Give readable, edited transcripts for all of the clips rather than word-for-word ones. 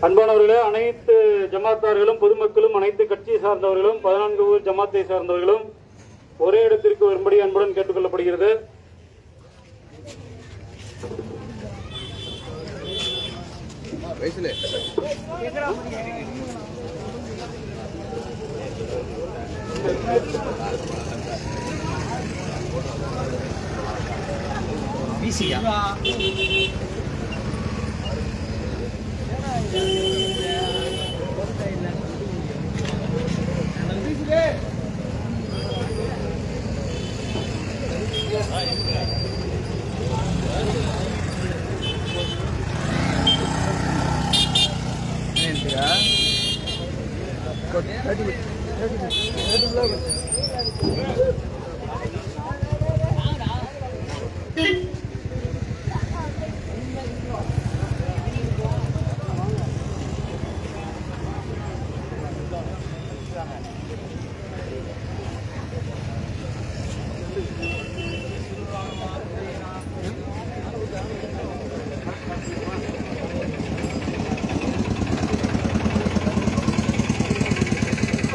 அன்பானவர்களே, அனைத்து ஜமாத்தார்களும் பொதுமக்களும் அனைத்து கட்சியை சார்ந்தவர்களும் 14 ஊர் ஜமாத்தை சார்ந்தவர்களும் ஒரே இடத்திற்கு வரும்படி அன்புடன் கேட்டுக் கொள்ளப்படுகிறது.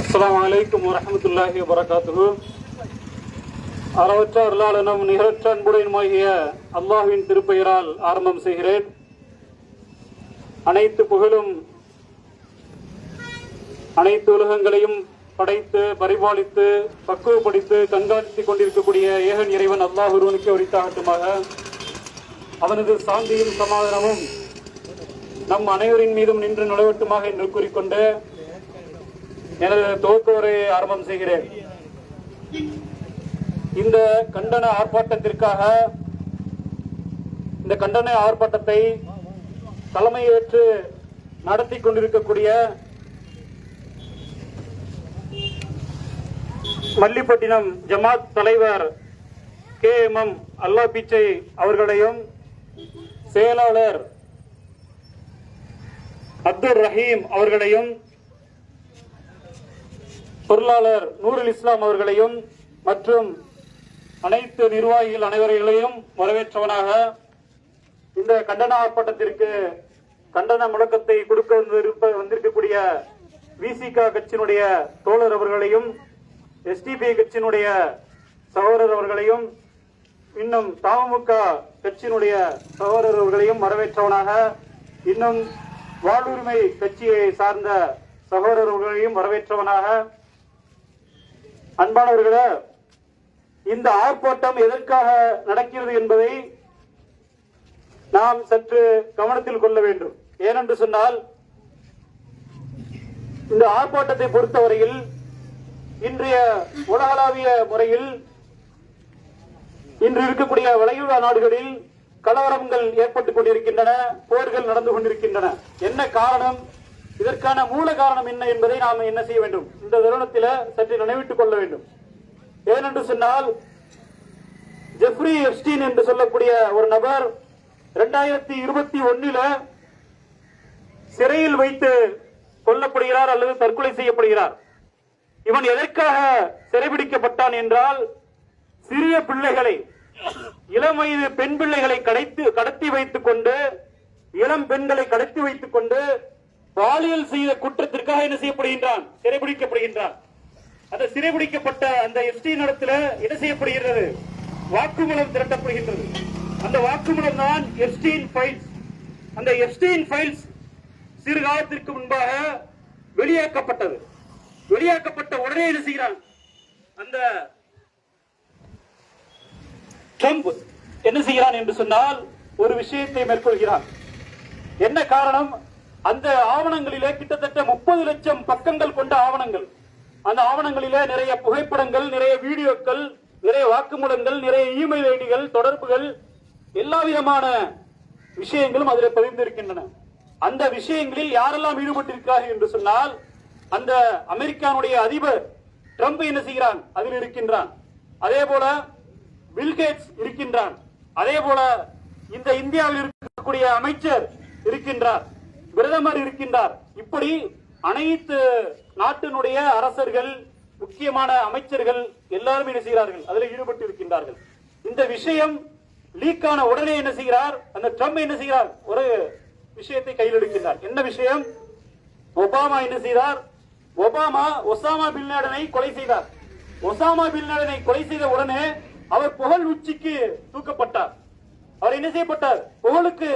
அஸ்ஸலாமு அலைக்கும் வரஹ்மத்துல்லாஹி வபரகாத்துஹு. அறவற்ற அருளாளனும் நிகரற்ற அன்புடையனுமாகிய அல்லாஹ்வின் திருப்பெயரால் ஆரம்பம் செய்கிறேன். அனைத்து புகழும் அனைத்து உலகங்களையும் படைத்து பரிபாலித்து பக்குவப்படுத்தி கண்காணித்துக் கொண்டிருக்கக்கூடிய ஏகன் இறைவன் அல்லாஹ் ஒருவனுக்கு உரித்தாகட்டுமாக. அவனது சாந்தியும் சமாதானமும் நம் அனைவரின் மீதும் நின்று நிலவட்டுமாக என்று கூறிக்கொண்டு எனது துவக்க ஆரம்பம் செய்கிறேன். இந்த கண்டன ஆர்ப்பாட்டத்திற்காக இந்த கண்டன ஆர்ப்பாட்டத்தை தலைமையேற்று நடத்தி கொண்டிருக்கக்கூடிய மல்லிப்பட்டினம் ஜமாத் தலைவர் KMM அல்லா பிச்சை அவர்களையும் செயலாளர் அப்துல் ரஹீம் அவர்களையும் பொருளாளர் நூருல் இஸ்லாம் அவர்களையும் மற்றும் அனைத்து நிர்வாகிகள் அனைவர்களையும் வரவேற்றவனாக இந்த கண்டன ஆர்ப்பாட்டத்திற்கு கண்டன முழக்கத்தை கொடுக்க வந்திருக்கக்கூடிய VCK கட்சியினுடைய தோழர் அவர்களையும் SDP கட்சியினுடைய சகோதரர் அவர்களையும் இன்னும் தமுக கட்சியினுடைய சகோதரர் அவர்களையும் வரவேற்றவனாக இன்னும் வாழ்வுரிமை கட்சியை சார்ந்த சகோதரர்களையும் வரவேற்றவனாக, அன்பானவர்களே, இந்த ஆர்ப்பாட்டம் எதற்காக நடக்கிறது என்பதை நாம் சற்று கவனத்தில் கொள்ள வேண்டும். ஏனென்று சொன்னால், இந்த ஆர்ப்பாட்டத்தை பொறுத்தவரையில் இன்றைய உலகளாவிய முறையில் இன்று இருக்கக்கூடிய வளைகுடா நாடுகளில் கலவரங்கள் ஏற்பட்டுக் கொண்டிருக்கின்றன, போர்கள் நடந்து கொண்டிருக்கின்றன. என்ன காரணம், இதற்கான மூல காரணம் என்ன என்பதை நாம் என்ன செய்ய வேண்டும், இந்த தருணத்தில் சற்று நினைவிட்டுக் கொள்ள வேண்டும். ஏனென்று சொன்னால், ஜெஃப்ரி எப்ஸ்டீன் என்று சொல்லக்கூடிய ஒரு நபர் 2021 சிறையில் வைத்து கொல்லப்படுகிறார் அல்லது தற்கொலை செய்யப்படுகிறார். இவன் எதற்காக சிறைபிடிக்கப்பட்டான் என்றால், சிறிய பிள்ளைகளை, இளம் வயது பெண் பிள்ளைகளை கடத்தி வைத்துக் கொண்டு, இளம் பெண்களை கடத்தி வைத்துக் கொண்டு பாலியல் செய்த குற்றத்திற்காக என்ன செய்யப்படுகின்றான், சிறைபிடிக்கப்படுகின்றான். அந்த சிறைபிடிக்கப்பட்ட அந்த எஸ்டீன் இடத்துல என்ன செய்யப்படுகிறது, வாக்குமூலம் திரட்டப்படுகின்றது. அந்த வாக்குமூலம் தான் எப்ஸ்டீன் ஃபைல்ஸ். அந்த எப்ஸ்டீன் ஃபைல்ஸ் சிறு காலத்திற்கு முன்பாக வெளியாக்கப்பட்டது. வெளியாக்கப்பட்ட உடனே என்ன செய்கிறான், அந்த ட்ரம்ப் என்ன செய்கிறான் என்று சொன்னால், ஒரு விஷயத்தை மேற்கொள்கிறான். என்ன காரணம், அந்த ஆவணங்களிலே கிட்டத்தட்ட 30 லட்சம் பக்கங்கள் கொண்ட ஆவணங்கள். அந்த ஆவணங்களிலே நிறைய புகைப்படங்கள், நிறைய வீடியோக்கள், நிறைய வாக்குமூலங்கள், நிறைய இமெயில் ஐடிகள், தொடர்புகள், எல்லா விதமான விஷயங்களும் அதில் பதிந்திருக்கின்றன. அந்த விஷயங்களில் யாரெல்லாம் ஈடுபட்டிருக்கிறார்கள் என்று சொன்னால், அந்த அமெரிக்காவுடைய அதிபர் ட்ரம்ப் என்ன செய்கிறான், அதில் இருக்கின்றான். அதே போல பில்கேட்ஸ் இருக்கின்றான். அதே போல இந்த இந்தியாவில் இருக்கக்கூடிய அமைச்சர் இருக்கின்றார், பிரதமர் இருக்கின்றார். இப்படி அனைத்து நாட்டினுடைய அரசர்கள், முக்கியமான அமைச்சர்கள் எல்லாரும் என்ன செய்கிறார்கள், அதில் ஈடுபட்டு இருக்கின்றார்கள். இந்த விஷயம் லீக் ஆன உடனே என்ன செய்கிறார், அந்த ட்ரம்ப் என்ன செய்கிறார், ஒரு விஷயத்தை கையில் எடுக்கின்றார். என்ன விஷயம்? ஒபாமா என்ன செய்தார்? ஒபாமா ஒசாமா பின் லேடனை கொலை செய்தார். ஒசாமா பின் லேடனை கொலை செய்த உடனே அவர் புகழ் உச்சிக்கு தூக்கப்பட்டார். அவர் என்ன செய்யப்பட்டார்? புகழுக்கு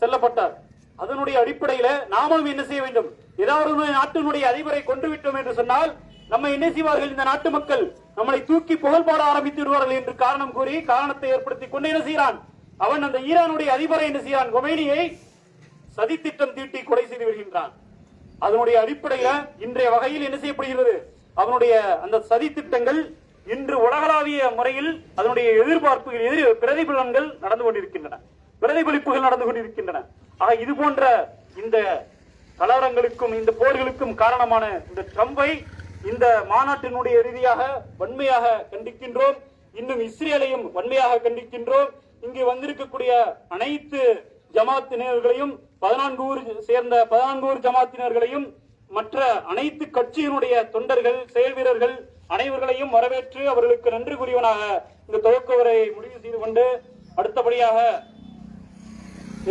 செல்லப்பட்டார். அதனுடைய அடிப்படையில் நாமும் என்ன செய்ய வேண்டும்? ஏதாவது நாட்டினுடைய அதிபரை கொன்றுவிட்டோம் என்று சொன்னால் நம்ம என்ன செய்வார்கள்? இந்த நாட்டு மக்கள் நம்மளை தூக்கி புகழ் பாட ஆரம்பித்து விடுவார்கள் என்று காரணம் கூறி, காரணத்தை ஏற்படுத்தி கொண்டு என்ன செய்கிறான்? அவன் அந்த ஈரானுடைய அதிபரை என்ன செய்கிறான்? கொமேனியை சதித்திட்டம் தீட்டி கொலை செய்து விடுகின்றான். அதனுடைய அடிப்படையில் இன்றைய வகையில் என்ன செய்யப்படுகிறது? அவனுடைய அந்த சதி திட்டங்கள் இன்று உலகளாவிய முறையில் அதனுடைய எதிர்பார்ப்புகள், பிரதிபலன்கள் நடந்து கொண்டிருக்கின்றன, பிரதிபலிப்புகள் நடந்து கொண்டிருக்கின்றன. ஆக இது போன்ற இந்த கலவரங்களுக்கும் இந்த போர்களுக்கும் காரணமான இந்த ட்ரம்பை இந்த மாநாட்டினுடைய ரீதியாக வன்மையாக கண்டிக்கின்றோம். இன்னும் இஸ்ரேலையும் வன்மையாக கண்டிக்கின்றோம். இங்கு வந்திருக்கக்கூடிய அனைத்து ஜமாத்தினர்களையும், 14 ஊர் சேர்ந்த 14 ஊர் ஜமாத்தினர்களையும், மற்ற அனைத்து கட்சியினுடைய தொண்டர்கள், செயல் வீரர்கள் அனைவர்களையும் வரவேற்று அவர்களுக்கு நன்றி கூறியவனாக இந்த துவக்க உரை முடிவு செய்து கொண்டு, அடுத்தபடியாக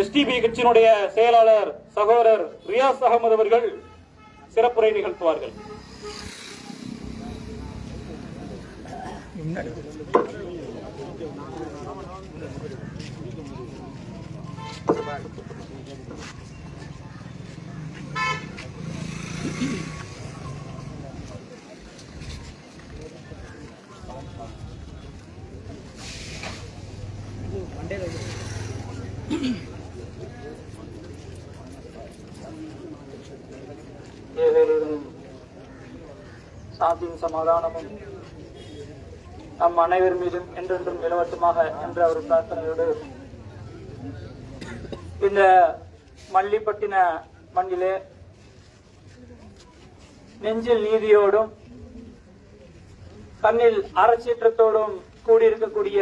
எஸ்டிபி கட்சியினுடைய செயலாளர் சகோதரர் ரியாஸ் அகமது அவர்கள் சிறப்புரை நிகழ்த்துவார்கள். சாந்தியும் சமாதானமும் நம் அனைவர் மீதும் என்றென்றும் நிலவட்டுமாக என்ற ஒரு பிரார்த்தனையோடு இந்த மல்லிப்பட்டின மண்ணிலே நெஞ்சில் நீதியோடும் கண்ணில் அறச்சீற்றத்தோடும் கூடியிருக்கக்கூடிய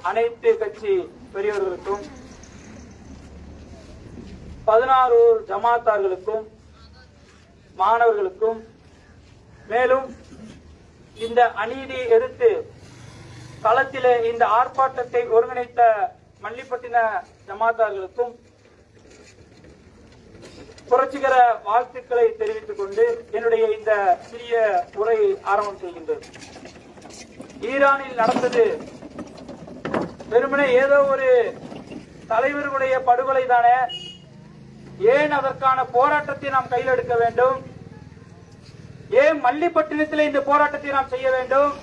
அனைத்து கட்சி பெரியவர்களுக்கும், 16 ஜமாத்தார்களுக்கும், மாணவர்களுக்கும், மேலும் இந்த அநீதியை எதிர்த்து களத்திலே இந்த ஆர்ப்பாட்டத்தை ஒருங்கிணைத்த மல்லிப்பட்டின ஜமாத்தார்களுக்கும் புரட்சிகர வாழ்த்துக்களை தெரிவித்துக் கொண்டு என்னுடைய இந்த சிறிய உரையை ஆரம்பம் செய்கின்றது. ஈரானில் நடந்தது வெறுமனே ஏதோ ஒரு தலைவர்களுடைய படுகொலை தானே, ஏன் அதற்கான போராட்டத்தை நாம் கையில் எடுக்க வேண்டும்? ஏன் மல்லிப்பட்டினத்தில் இந்த போராட்டத்தை நாம் செய்ய வேண்டும்?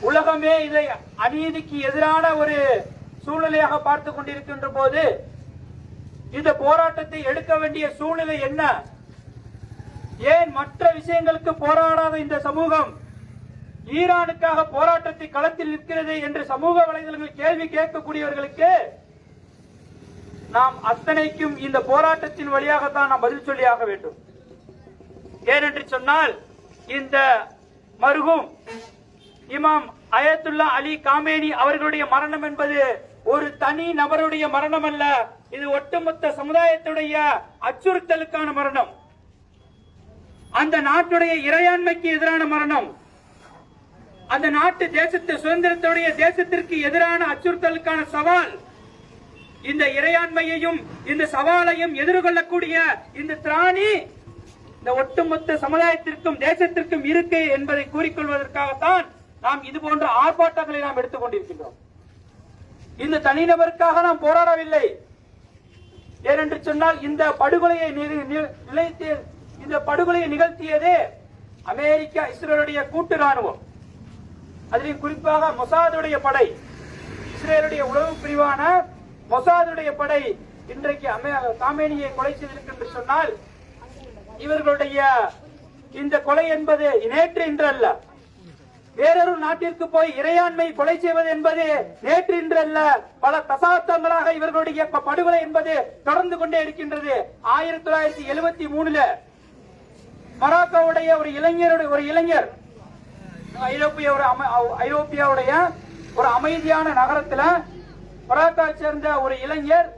உலகமே இதை அநீதிக்கு எதிரான ஒரு சூழ்நிலையாக பார்த்துக் கொண்டிருக்கின்ற போது இந்த போராட்டத்தை எடுக்க வேண்டிய சூழ்நிலை என்ன? ஏன் மற்ற விஷயங்களுக்கு போராடாத இந்த சமூகம் ஈரானுக்காக போராட்டத்தை களத்தில் நிற்கிறது என்று சமூக வலைதளங்கள் கேள்வி கேட்கக்கூடியவர்களுக்கு நாம் அத்தனைக்கும் இந்த போராட்டத்தின் வழியாகத்தான் நாம் பதில் சொல்லியாக வேண்டும். ஏனென்று சொன்னால், இந்த மர்ஹூம் இமாம் அயத்துல்லா அலி காமேனி அவர்களுடைய மரணம் என்பது ஒரு தனி நபருடைய மரணம் அல்ல, இது ஒட்டுமொத்த சமுதாயத்துடைய அச்சுறுத்தலுக்கான மரணம், அந்த நாட்டுடைய இறையாண்மைக்கு எதிரான மரணம், அந்த நாட்டு தேசத்து சுதந்திரத்துடைய தேசத்திற்கு எதிரான அச்சுறுத்தலுக்கான சவால். இந்த இறையாண்மையையும் இந்த சவாலையும் எதிர்கொள்ளக்கூடிய இந்த திராணி இந்த ஒட்டுமொத்த சமுதாயத்திற்கும் தேசத்திற்கும் இருக்கு என்பதை கூறிக்கொள்வதற்காகத்தான் நாம் இது போன்ற ஆர்ப்பாட்டங்களை நாம் எடுத்துக் கொண்டிருக்கின்றோம். இந்த தனிநபருக்காக நாம் போராடவில்லை. ஏனென்று சொன்னால், இந்த படுகொலையை நிகழ்த்தியது அமெரிக்கா இஸ்ரேலுடைய கூட்டு ராணுவம், அதிலும் குறிப்பாக மொசாதுடைய படை, இஸ்ரேலுடைய உளவு பிரிவான மொசாதுடைய படை இன்றைக்கு காமேனியை கொலை செய்திருக்கின்ற சொன்னால், இவர்களுடைய இந்த கொலை என்பது நேற்று இன்று அல்ல, வேறொரு நாட்டிற்கு போய் இறையாண்மை கொலை செய்வது என்பது நேற்று இன்று அல்ல, பல தசாப்தங்களாக இவர்களுடைய படுகொலை என்பது தொடர்ந்து கொண்டே இருக்கின்றது. 1973 மொராக்கோவுடைய ஒரு இளைஞர் ஐரோப்பியாவுடைய ஒரு அமைதியான நகரத்தில் மொராக்கோவை சேர்ந்த ஒரு இளைஞர்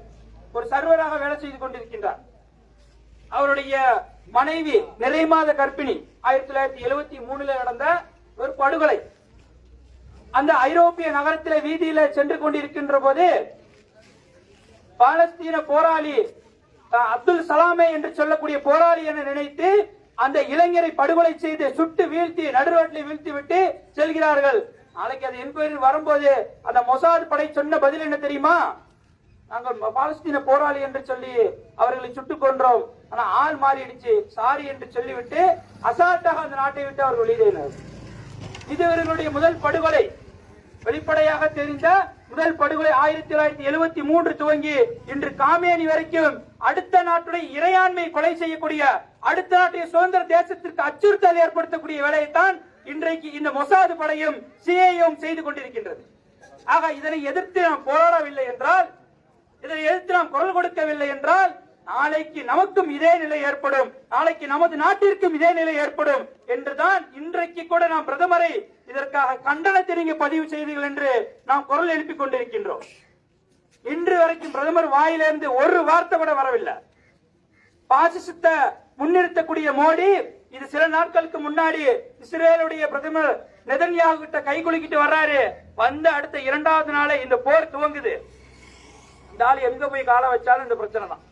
ஒரு சர்வராக வேலை செய்து கொண்டிருக்கின்றார். அவருடைய மனைவி நிறை மாத கர்ப்பிணி. 1973 நடந்த ஒரு படுகொலை. அந்த ஐரோப்பிய நகரத்தில் வீதியில சென்று கொண்டிருக்கின்ற போது பாலஸ்தீன போராளி அப்துல் சலாமே என்று சொல்லக்கூடிய போராளி என நினைத்து அந்த இளைஞரை படுகொலை செய்து சுட்டு வீழ்த்தி நடுரோட்டில் வீழ்த்தி விட்டு செல்கிறார்கள். நாளைக்கு அது என்கொயரி வரும்போது அந்த மொசாத் படை சொன்ன பதில் என்ன தெரியுமா? நாங்கள் பாலஸ்தீன போராளி என்று சொல்லி அவர்களை சுட்டுக் கொன்றோம், ஆனா ஆள் மாறிடுச்சு, சாரி என்று சொல்லிவிட்டு அசால்ட்டாக அந்த நாட்டை விட்டு அவர்கள் வெளியேறினர். இது இவர்களுடைய முதல் படுகொலை, வெளிப்படையாக தெரிந்த முதல் படுகொலை. 1973 துவங்கி இன்று காமேனி வரைக்கும் அடுத்த நாட்டுடைய இறையாண்மை கொலை செய்யக்கூடிய, அடுத்த நாட்டுடைய சுதந்திர தேசத்திற்கு அச்சுறுத்தல் ஏற்படுத்தக்கூடிய வேலையைத்தான் இன்றைக்கு இந்த மொசாது படையும் சிஐஏவும் செய்து கொண்டிருக்கின்றது. ஆக இதனை எதிர்த்து நாம் போராடவில்லை என்றால், இதனை எதிர்த்து நாம் குரல் கொடுக்கவில்லை என்றால், நாளைக்கு நமக்கும் இதே நிலை ஏற்படும், நாளைக்கு நமது நாட்டிற்கும் இதே நிலை ஏற்படும் என்றுதான் இன்றைக்கு கூட நாம் பிரதமரை இதற்காக கண்டனத்தை நீங்க பதிவு செய்தீர்கள் என்று நாம் குரல் எழுப்பிக் கொண்டிருக்கின்றோம். இன்று வரைக்கும் பிரதமர் வாயிலிருந்து ஒரு வார்த்தை கூட வரவில்லை. பாசிசத்தை முன்னிறுத்தக்கூடிய மோடி இது சில நாட்களுக்கு முன்னாடி இஸ்ரேலுடைய பிரதமர் நெதன்யாகு கிட்ட கை குலுக்கிட்டு வர்றாரு. வந்து அடுத்த 2வது நாளே இந்த போர் துவங்குது. இந்த ஆள் எங்க போய் கால வச்சாலும் இந்த பிரச்சனை தான்.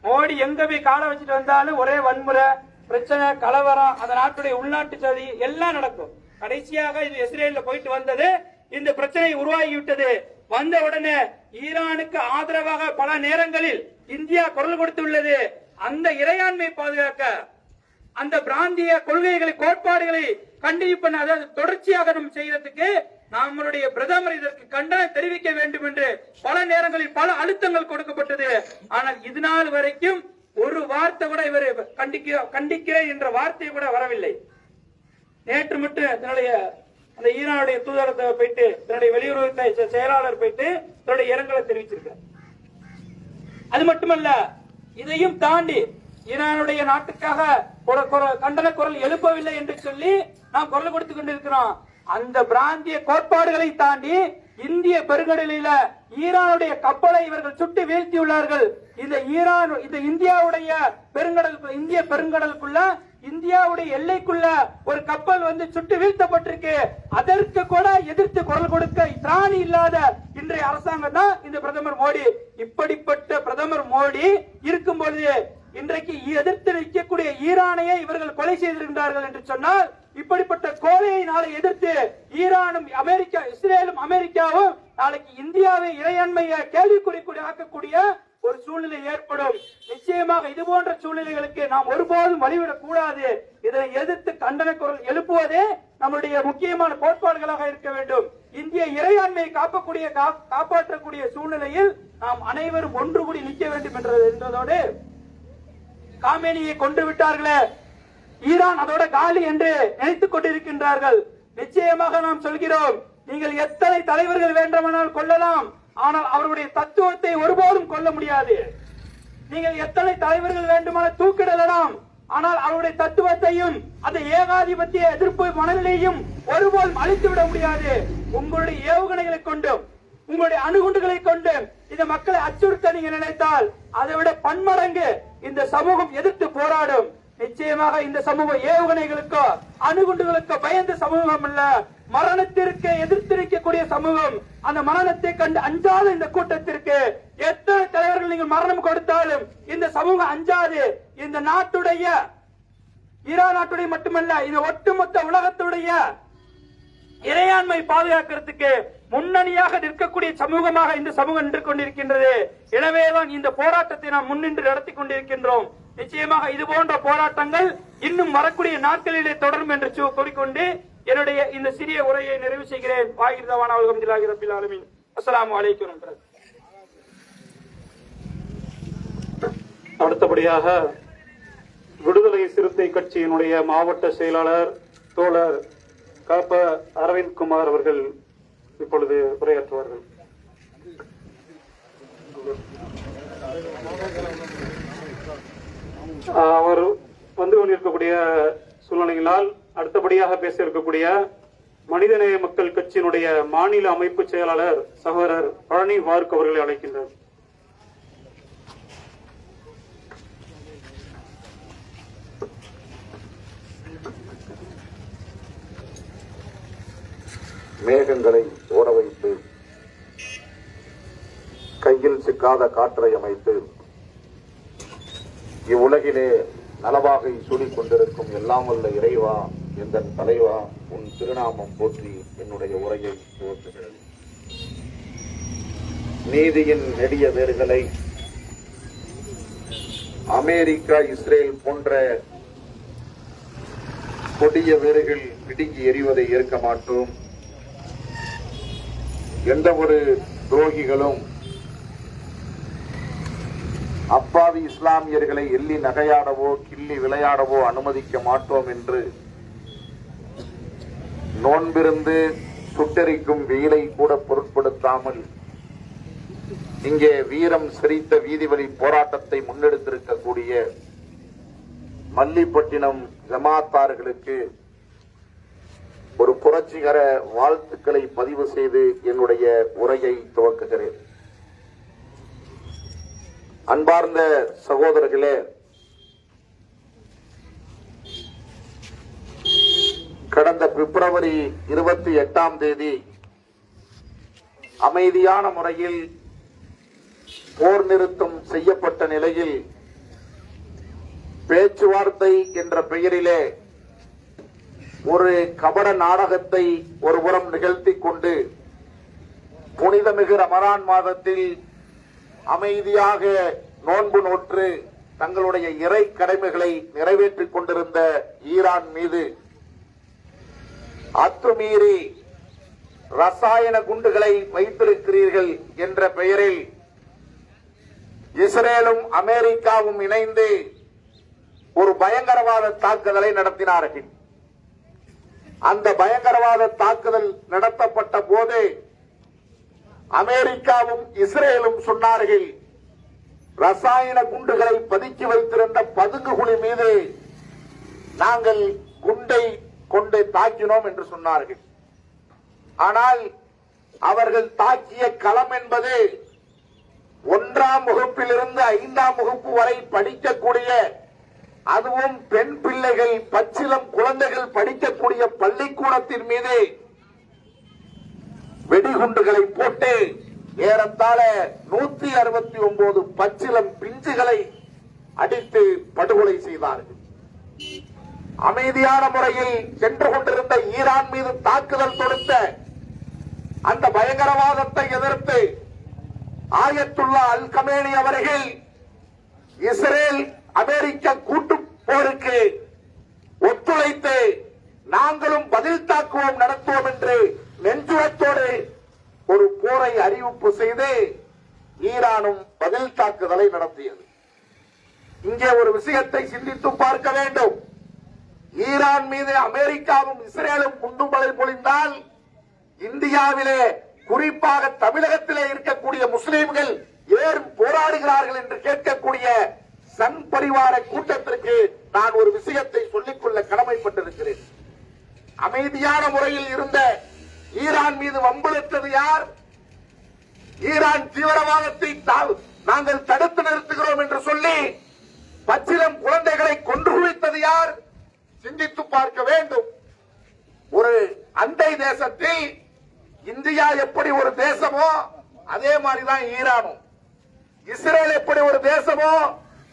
மோடி எங்க போய் கால வச்சுட்டு வந்தாலும் ஒரே வன்முறை, பிரச்சனை, கலவரம், அந்த நாட்டுடைய உள்நாட்டு சதி எல்லாம் நடக்கும். கடைசியாக இது இஸ்ரேல்ல போயிட்டு வந்தது, இந்த பிரச்சனை உருவாகிவிட்டது. வந்த உடனே ஈரானுக்கு ஆதரவாக பல நேரங்களில் இந்தியா குரல் கொடுத்துள்ளது. அந்த இறையாண்மை பாதுகாக்க, அந்த பிராந்திய கொள்கைகளை, கோட்பாடுகளை கண்டினியூ பண்ண, அதாவது தொடர்ச்சியாக நம்ம செய்யறதுக்கு நம்மளுடைய பிரதமர் இதற்கு கண்டனம் தெரிவிக்க வேண்டும் என்று பல நேரங்களில் பல அழுத்தங்கள் கொடுக்கப்பட்டது. ஆனால் இது நாள் வரைக்கும் ஒரு வார்த்தை கூட இவர் கண்டிக்கிறேன் என்ற வார்த்தை கூட வரவில்லை. நேற்று மட்டும் தன்னுடைய அந்த ஈரானுடைய தூதரத்தை போயிட்டு, தன்னுடைய வெளியுறவு செயலாளர் போயிட்டு தன்னுடைய இரங்கலை தெரிவிச்சிருக்கார். அது மட்டுமல்ல, இதையும் தாண்டி ஈரானுடைய நாட்டுக்காக கண்டன குரல் எழுப்பவில்லை என்று சொல்லி நாம் குரல் கொடுத்துக் கொண்டிருக்கிறோம். அந்த பிராந்திய கோட்பாடுகளை தாண்டி இந்திய பெருங்கடலில ஈரானுடைய கப்பலை இவர்கள் சுட்டு வீழ்த்தியுள்ளார்கள். இந்த இந்தியாவுடைய இந்திய பெருங்கடலுக்குள்ள, இந்தியாவுடைய எல்லைக்குள்ள ஒரு கப்பல் வந்து சுட்டு வீழ்த்தப்பட்டிருக்கு. அதற்கு கூட எதிர்த்து குரல் கொடுக்க திராணி இல்லாத இன்றைய அரசாங்கம் தான் இந்த பிரதமர் மோடி. இப்படிப்பட்ட பிரதமர் மோடி இருக்கும் பொழுது இன்றைக்கு எதிர்த்து நிற்கக்கூடிய ஈரானையே இவர்கள் கொலை செய்திருக்கிறார்கள் என்று சொன்னால், இப்படிப்பட்ட கோலையை நாளை எதிர்த்து ஈரானும் இஸ்ரேலும் அமெரிக்காவும் நாளைக்கு இந்தியாவை இறையாண்மையை கேள்விக்குறி ஆக்கக்கூடிய ஒரு சூழ்நிலை ஏற்படும். நிச்சயமாக இது போன்ற சூழ்நிலைகளுக்கு நாம் ஒருபோதும் வழிவிடக் கூடாது. இதனை எதிர்த்து கண்டன குரல் எழுப்புவதே நம்முடைய முக்கியமான கோட்பாடுகளாக இருக்க வேண்டும். இந்திய இறையாண்மையை காப்பாற்றக்கூடிய சூழ்நிலையில் நாம் அனைவரும் ஒன்று கூடி நிற்க வேண்டும் என்றதோடு, காமேனியை கொன்று விட்டார்களே, ஈரான் அதோட காலி என்று நினைத்துக் கொண்டிருக்கின்றார்கள். நிச்சயமாக நாம் சொல்கிறோம், நீங்கள் எத்தனை தலைவர்கள் வேண்டுமானால் கொள்ளலாம், ஆனால் அவருடைய தத்துவத்தை ஒருபோதும் கொல்ல முடியாது. நீங்கள் எத்தனை தலைவர்கள் வேண்டுமானால் தூக்கிடலாம், ஆனால் அவருடைய தத்துவத்தையும் அந்த ஏகாதிபத்திய எதிர்ப்பு மனநிலையும் ஒருபோதும் அழித்துவிட முடியாது. உங்களுடைய ஏவுகணைகளை கொண்டும் உங்களுடைய அணுகுண்டுகளை கொண்டு இந்த மக்களை அச்சுறுத்த நீங்க நினைத்தால் அதை விட பன்மடங்கு இந்த சமூகம் எதிர்த்து போராடும். நிச்சயமாக இந்த சமூகம் ஏவுகணைகளுக்கோ அணுகுண்டுகளுக்கோ பயந்த சமூகம் அல்ல, மரணத்திற்கு எதிர்த்து நிற்கக்கூடிய சமூகம். அந்த மரணத்தை கண்டு அஞ்சாத இந்த கூட்டத்திற்கு எத்தனை தலைவர்கள் நீங்கள் மரணம் கொடுத்தாலும் இந்த சமூகம் அஞ்சாது. இந்த நாட்டுடைய, ஈரான் நாட்டுடைய மட்டுமல்ல, இந்த ஒட்டுமொத்த உலகத்துடைய இறையாண்மை பாதுகாக்கிறதுக்கு முன்னணியாக நிற்கக்கூடிய சமூகமாக இந்த சமூகம் நின்று கொண்டிருக்கின்றது. எனவேதான் இந்த போராட்டத்தை நாம் முன்னின்று நடத்தி கொண்டிருக்கின்றோம். நிச்சயமாக இது போன்ற போராட்டங்கள் இன்னும் வரக்கூடிய நாட்களிலே தொடரும் என்று கூறிக்கொண்டு என்னுடைய இந்த சிறிய உரையை நிறைவு செய்கிறேன். அஸ்ஸலாமு அலைக்கும். அடுத்தபடியாக விடுதலை சிறுத்தை கட்சியினுடைய மாவட்ட செயலாளர் தோழர் காப்ப அரவிந்த் குமார் அவர்கள் இப்பொழுது உரையாற்றுவார்கள். அவர் வந்து கொண்டிருக்கக்கூடிய சூழ்நிலைகளால் அடுத்தபடியாக பேச இருக்கக்கூடிய மனிதநேய மக்கள் கட்சியினுடைய மாநில அமைப்பு செயலாளர் சகோதரர் பழனி வார்க் அவர்களை அழைக்கின்றார். மேகங்களை ஓட வைத்து கையில் சிக்காத காற்றை அமைத்து இவ்வுலகிலே நலவாகை சூடிக் கொண்டிருக்கும் எல்லாம் வல்ல இறைவா, எந்தன் தலைவா, உன் திருநாமம் போற்றி என்னுடைய உரையை துவக்குகிறது. நீதியின் நெடிய வேர்களை அமெரிக்கா, இஸ்ரேல் போன்ற கொடிய வேர்கள் பிடுங்கி எறிவதை ஏற்க மாட்டோம். எந்த ஒரு துரோகிகளும் அப்பாவி இஸ்லாமியர்களை எள்ளி நகையாடவோ கிள்ளி விளையாடவோ அனுமதிக்க மாட்டோம் என்று நோன்பிருந்து சுட்டெரிக்கும் வெயிலை கூட பொருட்படுத்தாமல் இங்கே வீரம் செறித்த வீதிவழி போராட்டத்தை முன்னெடுத்திருக்கக்கூடிய மல்லிப்பட்டினம் ஜமாத்தார்களுக்கு ஒரு புரட்சிகர வாழ்த்துக்களை பதிவு செய்து என்னுடைய உரையை துவக்குகிறேன். அன்பார்ந்த சகோதரர்களே, கடந்த பிப்ரவரி 28 அமைதியான முறையில் போர் நிறுத்தம் செய்யப்பட்ட நிலையில் பேச்சுவார்த்தை என்ற பெயரிலே ஒரு கபட நாடகத்தை ஒருபுறம் நிகழ்த்திக் கொண்டு புனிதமிகு ரமலான் மாதத்தில் அமைதியாக நோன்பு நோற்று தங்களுடைய இறை கடமைகளை நிறைவேற்றிக் கொண்டிருந்த ஈரான் மீது அத்துமீறி ரசாயன குண்டுகளை வைத்திருக்கிறீர்கள் என்ற பெயரில் இஸ்ரேலும் அமெரிக்காவும் இணைந்து ஒரு பயங்கரவாத தாக்குதலை நடத்தினார்கள். அந்த பயங்கரவாத தாக்குதல் நடத்தப்பட்ட போது அமெரிக்காவும் இஸ்ரேலும் சொன்னார்கள், ரசாயன குண்டுகளை பதுக்கி வைத்திருந்த பதுங்குகுழி மீது நாங்கள் குண்டை கொண்டு தாக்கினோம் என்று சொன்னார்கள். ஆனால் அவர்கள் தாக்கிய களம் என்பது 1ஆம் வகுப்பிலிருந்து 5ஆம் வகுப்பு வரை படிக்கக்கூடிய, அதுவும் பெண் பிள்ளைகள் பச்சிலம் குழந்தைகள் படிக்கக்கூடிய பள்ளிக்கூடத்தின் மீது வெடிகுண்டுகளை போட்டு ஏறத்தாழ 169 பச்சிலம் பிஞ்சுகளை அடித்து படுகொலை செய்தார்கள். அமைதியான முறையில் சென்று கொண்டிருந்த ஈரான் மீது தாக்குதல் தொடுத்த அந்த பயங்கரவாதத்தை எதிர்த்து ஆயத்துல்லா அல் கமேனி அவர்கள் இஸ்ரேல் அமெரிக்க கூட்டு போருக்கு ஒத்துழைத்து நாங்களும் பதில் தாக்குவோம் நடத்துவோம் என்று நெஞ்சுரத்தோடு ஒரு போரை அறிவிப்பு செய்து ஈரானும் பதில் தாக்குதலை நடத்தியது. இங்கே ஒரு விஷயத்தை சிந்தித்து பார்க்க வேண்டும். ஈரான் மீது அமெரிக்காவும் இஸ்ரேலும் குண்டுமழை பொழிந்தால் இந்தியாவிலே குறிப்பாக தமிழகத்திலே இருக்கக்கூடிய முஸ்லிம்கள் ஏன் போராடுகிறார்கள் என்று கேட்கக்கூடிய சங் பரிவார கூட்டத்திற்கு நான் ஒரு விஷயத்தை சொல்லிக்கொள்ள கடமைப்பட்டிருக்கிறேன். அமைதியான முறையில் இருந்த ஈரான் மீது வம்பிழுத்தது யார்? ஈரான் தீவிரவாதத்தை நாங்கள் தடுத்து நிறுத்துகிறோம் என்று சொல்லி பச்சிலம் குழந்தைகளை கொன்று குவித்தது யார்? சிந்தித்து பார்க்க வேண்டும். ஒரு அண்டை தேசத்தில் இந்தியா எப்படி ஒரு தேசமோ அதே மாதிரிதான் ஈரானும், இஸ்ரேல் எப்படி ஒரு தேசமோ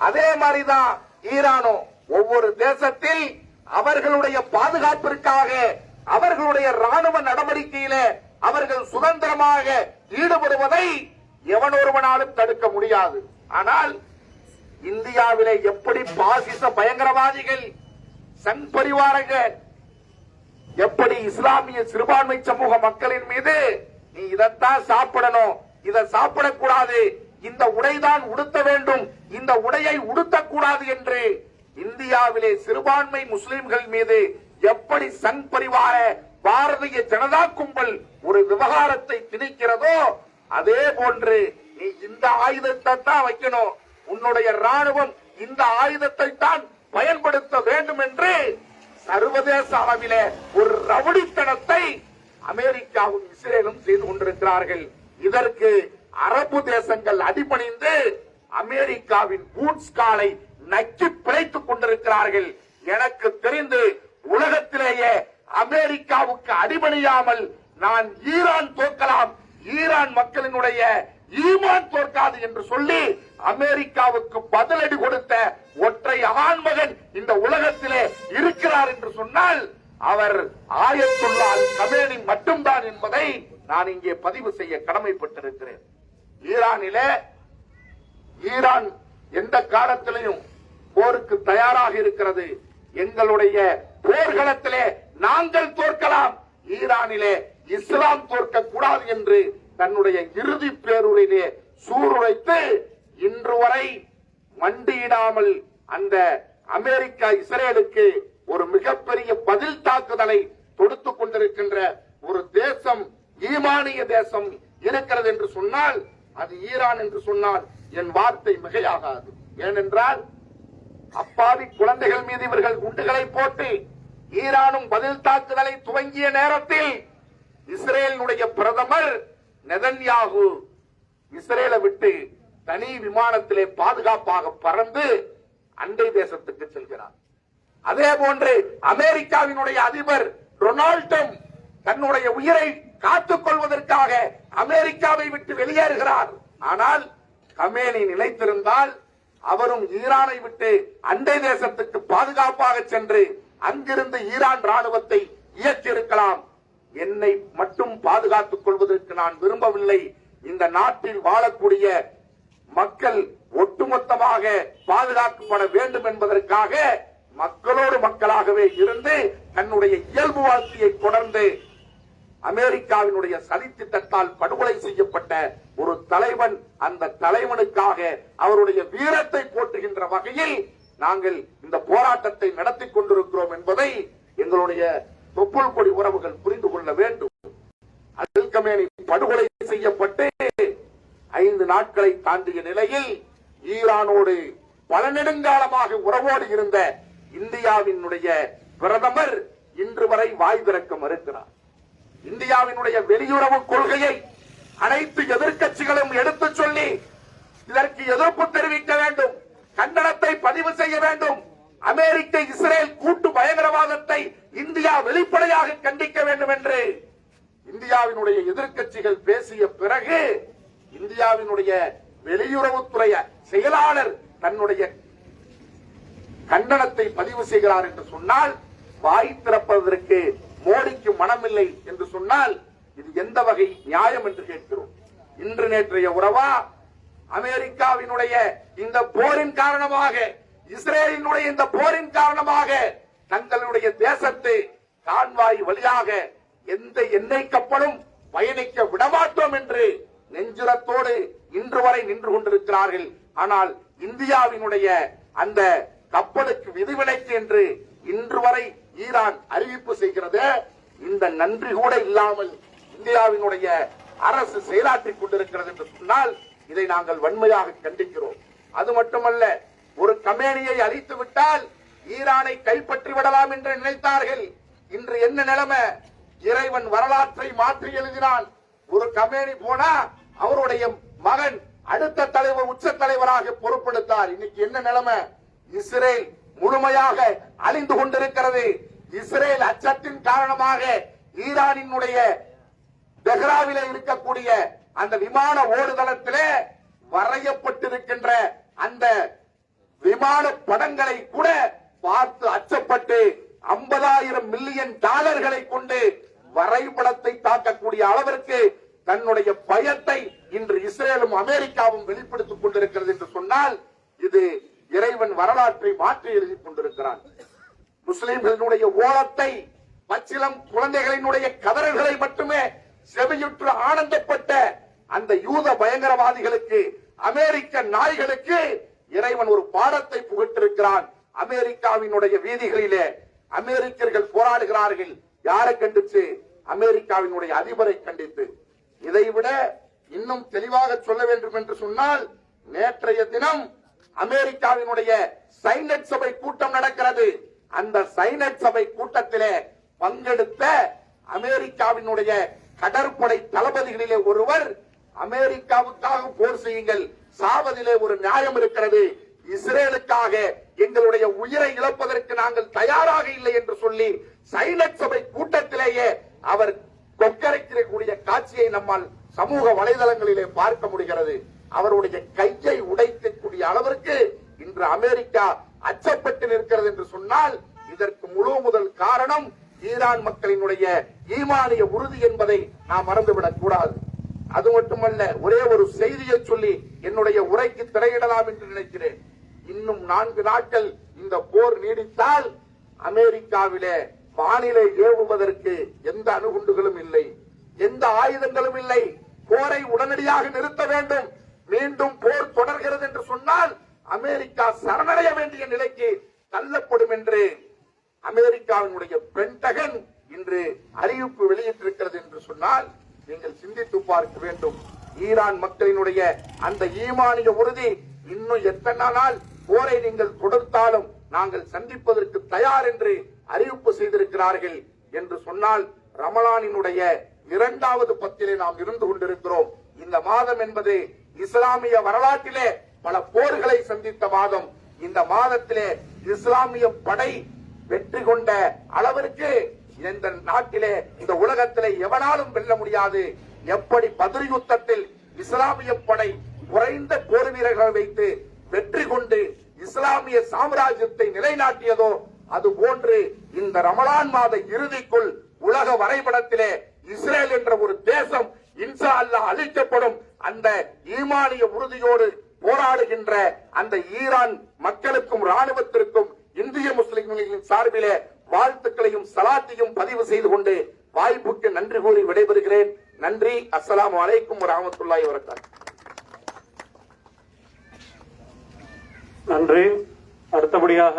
அதே மாதிரிதான் ஈரானும். ஒவ்வொரு தேசத்தில் அவர்களுடைய பாதுகாப்பிற்காக அவர்களுடைய ராணுவ நடவடிக்கையில அவர்கள் சுதந்திரமாக ஈடுபடுவதை எவனொருவனாலும் தடுக்க முடியாது. ஆனால் இந்தியாவிலே எப்படி பாசிச பயங்கரவாதிகள் சங் பரிவாரங்கள் எப்படி இஸ்லாமிய சிறுபான்மை சமூக மக்களின் மீது நீ இதைத்தான் சாப்பிடணும், இதை சாப்பிடக்கூடாது, இந்த உடைதான் உடுத்த வேண்டும், இந்த உடையை உடுத்தக்கூடாது என்று இந்தியாவிலே சிறுபான்மை முஸ்லிம்கள் மீது எப்படி சங் பரிவார பாரதிய ஜனதா கும்பல் ஒரு விவகாரத்தை திணிக்கிறதோ அதே போன்று நீ இந்த ஆயுதத்தை தான் வைக்கணும், உன்னுடைய ராணுவம் இந்த ஆயுதத்தை தான் பயன்படுத்த வேண்டும் என்று சர்வதேச அளவிலே ஒரு ரவுடித்தனத்தை அமெரிக்காவும் இஸ்ரேலும் செய்து கொண்டிருக்கிறார்கள். இதற்கு அரபு தேசங்கள் அடிபணிந்து அமெரிக்காவின் பூட்ஸ் காலை நக்கி பிழைத்துக் கொண்டிருக்கிறார்கள். எனக்கு தெரிந்து உலகத்திலேயே அமெரிக்காவுக்கு அடிபணியாமல் நான் ஈரான் தோற்கலாம், ஈரான் மக்களினுடைய ஈமான் தோற்காது என்று சொல்லி அமெரிக்காவுக்கு பதிலடி கொடுத்த ஒற்றை ஆண்மகன் இந்த உலகத்திலே இருக்கிறார் என்று சொன்னால் அவர் ஆயத்துல்லா அல் கமேனி மட்டும்தான் என்பதை நான் இங்கே பதிவு செய்ய கடமைப்பட்டிருக்கிறேன். ஈரான் எந்த காலத்திலையும் போருக்கு தயாராக இருக்கிறது. எங்களுடைய போர்களத்திலே நாங்கள் தோற்கலாம், ஈரானிலே இஸ்லாம் தோற்க கூடாது என்று தன்னுடைய இறுதி பேருரையிலே சூறுரைத்து இன்று வரை மண்டியிடாமல் அந்த அமெரிக்கா இஸ்ரேலுக்கு ஒரு மிகப்பெரிய பதில் தாக்குதலை தொடுத்துக் கொண்டிருக்கின்ற ஒரு தேசம், ஈமானிய தேசம் இருக்கிறது என்று சொன்னால் அது ஈரான் என்று சொன்னால் என் வார்த்தை மிகையாகாது. ஏனென்றால் அப்பாவி குழந்தைகள் மீது இவர்கள் குண்டுகளை போட்டு ஈரானும் பதில் தாக்குதலை துவங்கிய நேரத்தில் இஸ்ரேலினுடைய பிரதமர் நெதன்யாகு இஸ்ரேலை விட்டு தனி விமானத்திலே பாதுகாப்பாக பறந்து அண்டை தேசத்துக்கு செல்கிறார். அதே போன்று அமெரிக்காவினுடைய அதிபர் டொனால்ட் ட்ரம்ப் தன்னுடைய உயிரை காத்துக் கொள்வதற்காக அமெரிக்காவை விட்டு வெளியேறுகிறார். ஆனால் கமேனி நிலைத்திருந்தால் அவரும் ஈரானை விட்டு அண்டை தேசத்துக்கு பாதுகாப்பாக சென்று அங்கிருந்து ஈரான் ராணுவத்தை இயக்கியிருக்கலாம். என்னை மட்டும் பாதுகாத்துக் கொள்வதற்கு நான் விரும்பவில்லை. இந்த நாட்டில் வாழக்கூடிய மக்கள் ஒட்டுமொத்தமாக பாதுகாக்கப்பட வேண்டும் என்பதற்காக மக்களோடு மக்களாகவே இருந்து தன்னுடைய இயல்பு வாழ்க்கையை தொடர்ந்து அமெரிக்காவினுடைய சதித்திட்டத்தால் படுகொலை செய்யப்பட்ட ஒரு தலைவன், அந்த தலைவனுக்காக அவருடைய வீரத்தை போற்றுகின்ற வகையில் நாங்கள் இந்த போராட்டத்தை நடத்தி கொண்டிருக்கிறோம் என்பதை எங்களுடைய தொப்புள் கொடி உறவுகள் புரிந்து கொள்ள வேண்டும். அல் கமேனி படுகொலை செய்யப்பட்டு 5 நாட்களை தாண்டிய நிலையில் ஈரானோடு பல நெடுங்காலமாக உறவோடு இருந்த இந்தியாவினுடைய பிரதமர் இன்று வரை வாய் திறக்க மறுக்கிறார். இந்தியாவினுடைய வெளியுறவு கொள்கையை அனைத்து எதிர்க்கட்சிகளும் எடுத்துச் சொல்லி இதற்கு எதிர்ப்பு தெரிவிக்க வேண்டும், கண்டனத்தை பதிவு செய்ய வேண்டும். அமெரிக்க இஸ்ரேல் கூட்டு பயங்கரவாதத்தை இந்தியா வெளிப்படையாக கண்டிக்க வேண்டும் என்று இந்தியாவினுடைய எதிர்க்கட்சிகள் பேசிய பிறகு இந்தியாவினுடைய வெளியுறவுத்துறை செயலாளர் தன்னுடைய கண்டனத்தை பதிவு செய்கிறார் என்று சொன்னால், வாய் திறப்பதற்கு மோடிக்கு மனமில்லை என்று சொன்னால் இது எந்த வகை நியாயம் என்று கேட்கிறோம். இன்று நேற்றைய உறவா, அமெரிக்காவினுடைய இந்த போரின் காரணமாக, இஸ்ரேலினுடைய இந்த போரின் காரணமாக தங்களுடைய தேசத்து கான்வாய் வழியாக எந்த எண்ணெய் கப்பலும் பயணிக்க விடமாட்டோம் என்று நெஞ்சுரத்தோடு இன்று வரை நின்று கொண்டிருக்கிறார்கள். ஆனால் இந்தியாவினுடைய அந்த கப்பலுக்கு விதிவிலக்கு என்று இன்று வரை ஈரான் அறிவிப்பு செய்கிறது. இந்த நன்றி கூட இல்லாமல் இந்தியாவினுடைய அரசு செயலாற்றிக் கொண்டிருக்கிறது என்று சொன்னால் இதை நாங்கள் வன்மையாக கண்டிக்கிறோம். அது மட்டுமல்ல, ஒரு கமேனியை அழித்து விட்டால் ஈரானை கைப்பற்றி விடலாம் என்று நினைத்தார்கள். இன்று என்ன நிலைமை? இறைவன் வரலாற்றை மாற்றி எழுதினான். ஒரு கமேனி போனா அவருடைய மகன் அடுத்த தலைவர், உச்ச தலைவராக பொறுப்பெடுத்தார். இன்னைக்கு என்ன நிலைமை? இஸ்ரேல் முழுமையாக அழிந்து கொண்டிருக்கிறது. இஸ்ரேல் அச்சத்தின் காரணமாக ஈரானினுடைய தெஹ்ரானிலே இருக்கக்கூடிய அந்த விமான ஓடுதளத்திலே வரையப்பட்டிருக்கின்ற அந்த விமான படங்களை கூட பார்த்து அச்சப்பட்டு 50,000 மில்லியன் டாலர்களை கொண்டு வரைபடத்தை தாக்கக்கூடிய அளவிற்கு தன்னுடைய பயத்தை இன்று இஸ்ரேலும் அமெரிக்காவும் வெளிப்படுத்திக் கொண்டிருக்கிறது என்று சொன்னால் இது இறைவன் வரலாற்றை மாற்றி எழுதிக் கொண்டிருக்கிறான். முஸ்லிம்களினுடைய ஓலத்தை, பச்சிலம் குழந்தைகளினுடைய கதறல்களை மட்டுமே செவியுற்று ஆனந்தப்பட்ட அந்த யூத பயங்கரவாதிகளுக்கு, அமெரிக்க நாய்களுக்கு இறைவன் ஒரு பாடத்தை புகட்டிருக்கிறான். அமெரிக்காவினுடைய வீதிகளிலே அமெரிக்கர்கள் போராடுகிறார்கள். யாரை கண்டிச்சு? அமெரிக்காவினுடைய அதிபரை கண்டித்து. இதைவிட இன்னும் தெளிவாக சொல்ல வேண்டும் என்று சொன்னால், நேற்றைய தினம் அமெரிக்காவினுடைய சைனட் சபை கூட்டம் நடக்கிறது. அந்த சைனட் சபை கூட்டத்திலே பங்கெடுத்த அமெரிக்காவினுடைய கடற்படை தளபதிகளிலே ஒருவர், அமெரிக்காவுக்காக போர் செய்யுங்கள், சாவதிலே ஒரு நியாயம் இருக்கிறது, இஸ்ரேலுக்காக எங்களுடைய உயிரை இழப்பதற்கு நாங்கள் தயாராக இல்லை என்று சொல்லி சைனட் சபை கூட்டத்திலேயே அவர் கொக்கரைக்கக்கூடிய காட்சியை நம்மால் சமூக வலைதளங்களிலே பார்க்க முடிகிறது. அவருடைய கையை உடைக்கக்கூடிய அளவிற்கு இன்று அமெரிக்கா அச்சப்பட்டு நிற்கிறது என்று சொன்னால், இதற்கு முழு முதல் காரணம் ஈரான் மக்களினுடைய ஈமானிய உறுதி என்பதை நாம் மறந்துவிடக் கூடாது. அது மட்டுமல்ல, ஒரே ஒரு செய்தியை சொல்லி என்னுடைய உரைக்கு திரையிடலாம் என்று நினைக்கிறேன். இன்னும் 4 நாட்கள் இந்த போர் நீடித்தால் அமெரிக்காவிலே வானிலை ஏவுவதற்கு எந்த அணுகுண்டுகளும் இல்லை, எந்த ஆயுதங்களும் இல்லை. போரை உடனடியாக நிறுத்த வேண்டும். மீண்டும் போர் தொடர்கிறது என்று சொன்னால் அமெரிக்கா சரணடைய வேண்டிய நிலைக்கு தள்ளப்படும் என்று அமெரிக்காவினுடைய பென்டகன் இன்று அறிவிப்பு வெளியிட்டிருக்கிறது என்று சொன்னால் நீங்கள் சிந்தித்து பார்க்க வேண்டும். ஈரான் மக்களினுடைய அந்த ஈமானிய உறுதி, இன்னும் எத்தனை நாள் போரை நீங்கள் கொடுத்தாலும் நாங்கள் சந்திப்பதற்கு தயார் என்று அறிவிப்பு செய்திருக்கிறார்கள் என்று சொன்னால், ரமலானினுடைய 2வது பத்திலே நாம் இருந்து கொண்டிருக்கிறோம். இந்த மாதம் என்பது இஸ்லாமிய வரலாற்றிலே பல போர்களை சந்தித்த மாதம். இந்த மாதத்திலே இஸ்லாமிய படை வெற்றி கொண்ட அளவிற்கு இந்த நாட்டிலே, இந்த உலகத்திலே எவனாலும் வெல்ல முடியாது. எப்படி பத்ர் யுத்தத்தில் இஸ்லாமிய படை குறைந்த போர் வீரர்களை வைத்து வெற்றி கொண்டு இஸ்லாமிய சாம்ராஜ்யத்தை நிலைநாட்டியதோ, அது போன்று இந்த ரமலான் மாத இறுதிக்குள் உலக வரைபடத்திலே இஸ்ரேல் என்ற ஒரு தேசம் இன்ஷா அல்லாஹ் அழிக்கப்படும். அந்த ஈமானிய உறுதியோடு போராடுகின்ற அந்த ஈரான் மக்களுக்கும் ராணுவத்திற்கும் இந்திய முஸ்லிம்களின் சார்பிலே வாழ்த்துக்களையும் சலாத்தையும் பதிவு செய்து கொண்டு வாய்ப்புக்கு நன்றி கூறி விடைபெறுகிறேன். நன்றி. அஸ்ஸலாமு அலைக்கும் வரஹ்மத்துல்லாஹி வபரகாத்துஹு. நன்றி. அடுத்தபடியாக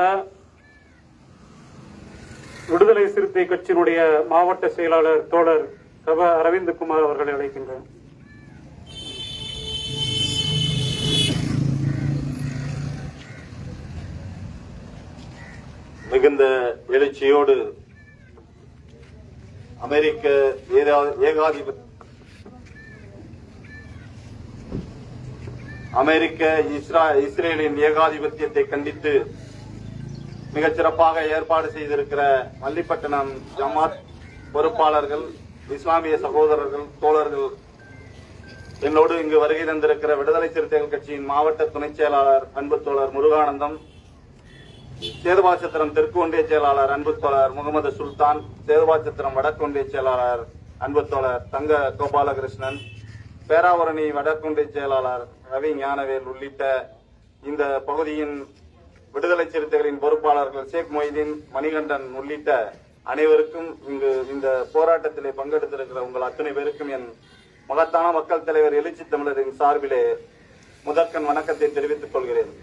விடுதலை சிறுத்தை கட்சியினுடைய மாவட்ட செயலாளர் தோழர் அரவிந்த்குமார் அவர்களை அழைக்கின்றேன். மிகுந்த எழுச்சியோடு அமெரிக்க இஸ்ரேலின் ஏகாதிபத்தியத்தை கண்டித்து மிகச் சிறப்பாக ஏற்பாடு செய்திருக்கிற மல்லிப்பட்டினம் ஜமாத் பொறுப்பாளர்கள், இஸ்லாமிய சகோதரர்கள், தோழர்கள், என்னோடு இங்கு வருகை தந்திருக்கிற விடுதலை சிறுத்தைகள் கட்சியின் மாவட்ட துணை செயலாளர் அன்பு தோழர் முருகானந்தம், சேதுபாச்சத்திரம் தெற்கு ஒன்றிய செயலாளர் அன்பு தோழர் முகமது சுல்தான், சேதுபாச்சத்திரம் வடக்கு ஒன்றிய செயலாளர் அன்பு தோழர் தங்க கோபாலகிருஷ்ணன், பேராவரணி வடக்கு ஒன்றிய செயலாளர் ரவி ஞானவேல் உள்ளிட்ட இந்த பகுதியின் விடுதலை சிறுத்தைகளின் பொறுப்பாளர்கள் ஷேக் மொய்தீன், மணிகண்டன் உள்ளிட்ட அனைவருக்கும் இங்கு இந்த போராட்டத்திலே பங்கெடுத்திருக்கிற உங்கள் அத்தனை பேருக்கும் என் மகத்தான மக்கள் தலைவர் எழுச்சி தமிழரின் சார்பிலே முதற்கண் வணக்கத்தை தெரிவித்துக் கொள்கிறேன்.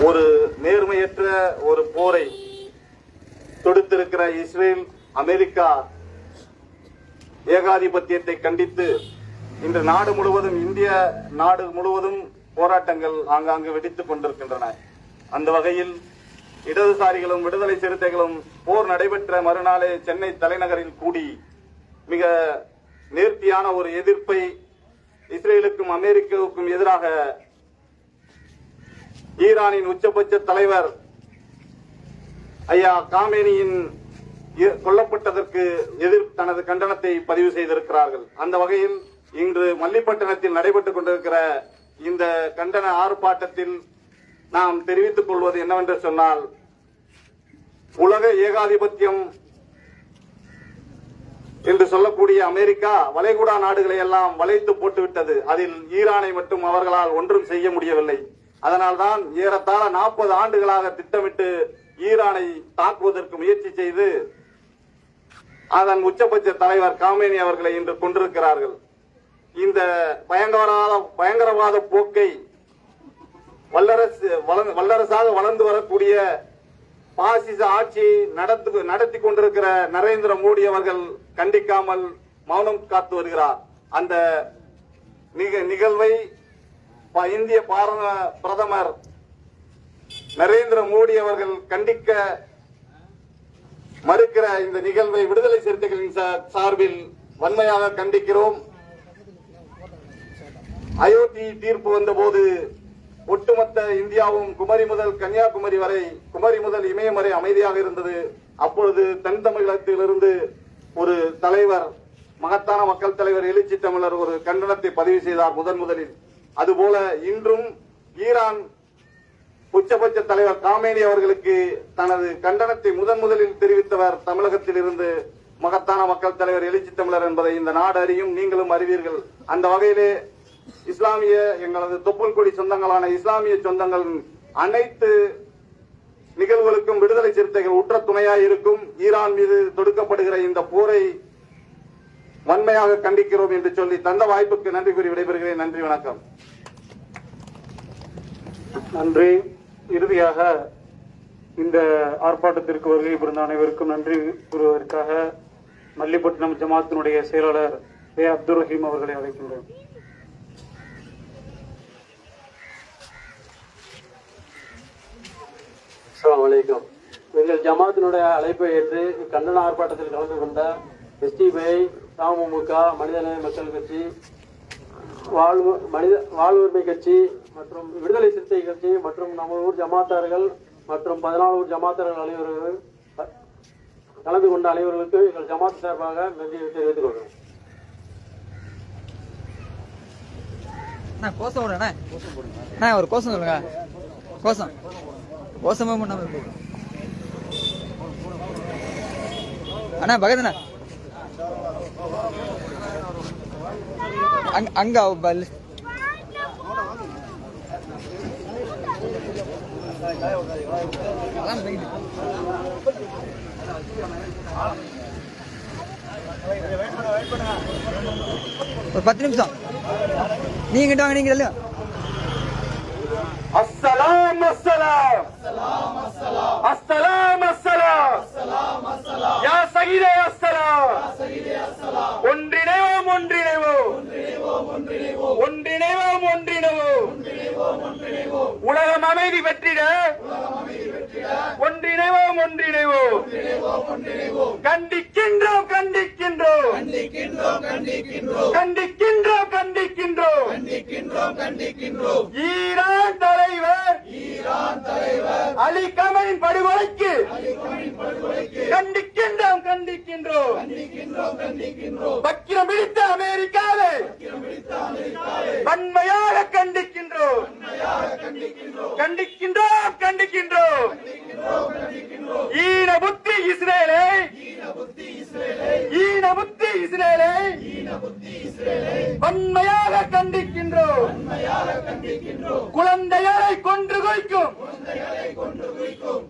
ஒரு நேர்மையற்ற ஒரு போரை தொடுத்திருக்கிற இஸ்ரேல் அமெரிக்கா ஏகாதிபத்தியத்தை கண்டித்து இன்று நாடு முழுவதும், இந்திய நாடு முழுவதும் போராட்டங்கள் ஆங்காங்கு வெடித்துக் கொண்டிருக்கின்றன. அந்த வகையில் இடதுசாரிகளும் விடுதலை சிறுத்தைகளும் போர் நடைபெற்ற மறுநாளே சென்னை தலைநகரில் கூடி மிக நேர்த்தியான ஒரு எதிர்ப்பை இஸ்ரேலுக்கும் அமெரிக்காவுக்கும் எதிராக ஈரானின் உச்சபட்ச தலைவர் ஐயா காமேனியின் கொல்லப்பட்டதற்கு தனது கண்டனத்தை பதிவு செய்திருக்கிறார்கள். அந்த வகையில் இன்று மல்லிப்பட்டினத்தில் நடைபெற்றுக் கொண்டிருக்கிற இந்த கண்டன ஆர்ப்பாட்டத்தில் நாம் தெரிவித்துக் கொள்வது என்னவென்று சொன்னால், உலக ஏகாதிபத்தியம் என்று சொல்லக்கூடிய அமெரிக்கா வளைகுடா நாடுகளை எல்லாம் வளைத்து போட்டுவிட்டது. அதில் ஈரானை மட்டும் அவர்களால் ஒன்றும் செய்ய முடியவில்லை. அதனால்தான் ஏறத்தாழ 40 ஆண்டுகளாக திட்டமிட்டு ஈரானை தாக்குவதற்கு முயற்சி செய்து அதன் உச்சபட்ச தலைவர் காமேனி அவர்களை இன்று கொண்டிருக்கிறார்கள். இந்த பயங்கரவாத போக்கை வல்லரசாக வளர்ந்து வரக்கூடிய பாசிச ஆட்சி நடத்தி கொண்டிருக்கிற நரேந்திர மோடி அவர்கள் கண்டிக்காமல் மௌனம் காத்து வருகிறார். அந்த நிகழ்வை இந்திய பிரதமர் நரேந்திர மோடி அவர்கள் கண்டிக்க மறுக்கிற இந்த நிகழ்வை விடுதலை சிறுத்தைகளின் சார்பில் வன்மையாக கண்டிக்கிறோம். அயோத்தி தீர்ப்பு வந்தபோது ஒட்டுமொத்த இந்தியாவும் குமரி முதல் கன்னியாகுமரி வரை, குமரி முதல் இமயம் வரை அமைதியாக இருந்தது. அப்பொழுது தென் தமிழகத்திலிருந்து ஒரு தலைவர், மகத்தான மக்கள் தலைவர் எழுச்சி தமிழர் ஒரு கண்டனத்தை பதிவு செய்தார் முதலில். அதுபோல இன்றும் ஈரான் உச்சபட்ச தலைவர் காமேனி அவர்களுக்கு தனது கண்டனத்தை முதலில் தெரிவித்தவர் தமிழகத்தில் இருந்து மகத்தான மக்கள் தலைவர் எழுச்சி தமிழர் என்பதை இந்த நாடு அறியும், நீங்களும் அறிவீர்கள். அந்த வகையிலே இஸ்லாமிய எங்களது தொப்புள் கொடி சொந்தங்களான இஸ்லாமிய சொந்தங்கள் அனைத்து நிகழ்வுகளுக்கும் விடுதலை சிறுத்தைகள் உற்ற துணையாய் இருக்கும். ஈரான் மீது தொடுக்கப்படுகிற இந்த போரை வன்மையாக கண்டிக்கிறோம் என்று சொல்லி தந்த வாய்ப்புக்கு நன்றி கூறி விடைபெறுகிறேன். நன்றி, வணக்கம். நன்றி. இறுதியாக இந்த ஆர்ப்பாட்டத்திற்கு வருகை புரிந்த அனைவருக்கும் நன்றி கூறுவதற்காக மல்லிப்பட்டினம் ஜமாத்தினுடைய செயலாளர் ஏ அப்துல் ரஹீம் அவர்களை அழைக்கின்றோம். அஸ்ஸலாமு அலைக்கும். எங்கள் ஜமாத்தினுடைய அழைப்பை ஏற்று கண்டன ஆர்ப்பாட்டத்தில் கலந்து கொண்ட எஸ்டிபிஐ, தமுமுக, மனிதநேய மக்கள் கட்சி, வாழ்வுரிமை கட்சி மற்றும் விடுதலை சிறுத்தை கட்சி மற்றும் நம்ம ஊர் ஜமாத்தார்கள் மற்றும் 14 ஊர் ஜமாத்தார்கள் அனைவரும் கலந்து கொண்ட அனைவர்களுக்கு எங்கள் ஜமாத் சார்பாக நன்றி தெரிவித்துக் கொள்கிறோம். ஒரு கோஷம் சொல்லுங்க. கோஷமே பண்ணாம அண்ணா பகதண்ணா அங்க ஒரு 10 நிமிஷம் நீங்க வாங்க. நீங்க இல்லையா? அஸ்ஸலாம் அஸ்ஸலாம் அஸ்ஸலாம் அஸ்ஸலாம் யா சகீதே அஸ்ஸலாம். ஒன்றிணைவோம் ஒன்றிணைவோம் ஒன்றிணைவோம் ஒன்றிணைவோம் உலகம் அமைதி பெற்றிட ஒன்றிணைவோம் ஒன்றிணைவோம். கண்டிக்கின்றோம் கண்டிக்கின்றோம் கண்டிக்கின்றோம் கண்டிக்கின்றோம். ஈரான் தலைவர் அலி கமைன் படுகொலைக்கு கண்டிக்கின்றோம் கண்டிக்கின்றோம். வக்கிரம் பிடித்த அமெரிக்காவை வன்மையாக கண்டிக்கின்றோம் கண்டிக்கின்றோம் கண்டிக்கின்றோம். ஈன புத்தி இஸ்ரேலை வன்மையாக கண்டிக்கின்றோம். குழந்தைகளை கொன்று குவிக்கும்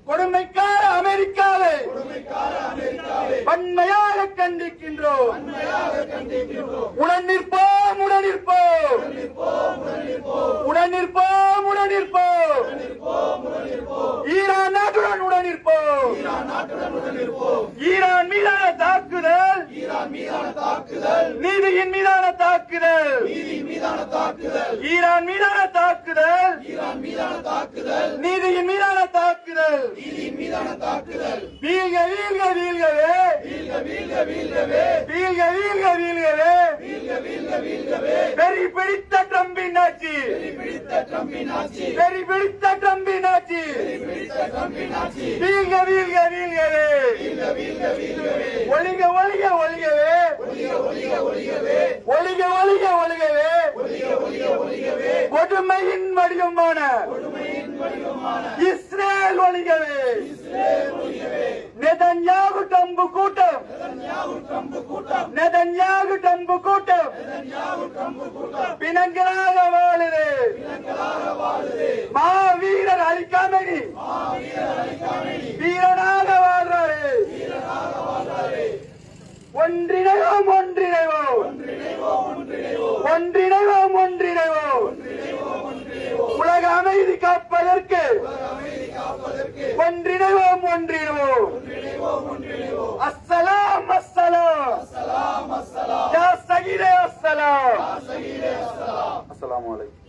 கொடுமைக்கார அமெரிக்காவை வன்மையாக கண்டிக்கின்றோம். உடன் நிற்போம் உடன் நிற்போம் உடன் நிற்போம் உடன் நிற்போம். ஈரான் நாட்டுடன் உடன் நிற்போம். ஈரான் மீதான தாக்குதல் நீதியின் மீதான தாக்குதல் ஈரான் மீதான தாக்குதல் நீதியின் மீதான தாக்குதல். வீழ்க வீழ்க வீழ்கவே வீழ்க வீழ்க வீழ்கவே. வெறி பிடித்த ட்ரம்பின் ஆட்சி வெறி பிடித்த ட்ரம்பின் ஆட்சி. வீழ்க வீழ்க வீழ்கவே ஒழிக ஒழிக ஒழிகவே ஒழிக ஒழிக ஒழிகவே. கொடுமையின் வடிவமான இஸ்ரேல் ஒழிகவே. நெதன்யாகு டம்பு கூட்டம் நெதன்யாகு டம்பு கூட்டம் பிணங்களாக வாழுது. மாவீரர் அலி கமைனி வீரனாக வாழ்றாரு. ஒன்றிணைவோம் ஒன்றிணைவோம் ஒன்றிணைவோம் ஒன்றிணைவோம். உலக அமைதி காப்பதற்கு ஒன்றிணைவோம் ஒன்றிணைவோம். அஸ்ஸலாம் அஸ்ஸலாம். யா சகீரே அஸ்ஸலாம். அஸ்ஸலாமு அலைக்கும்.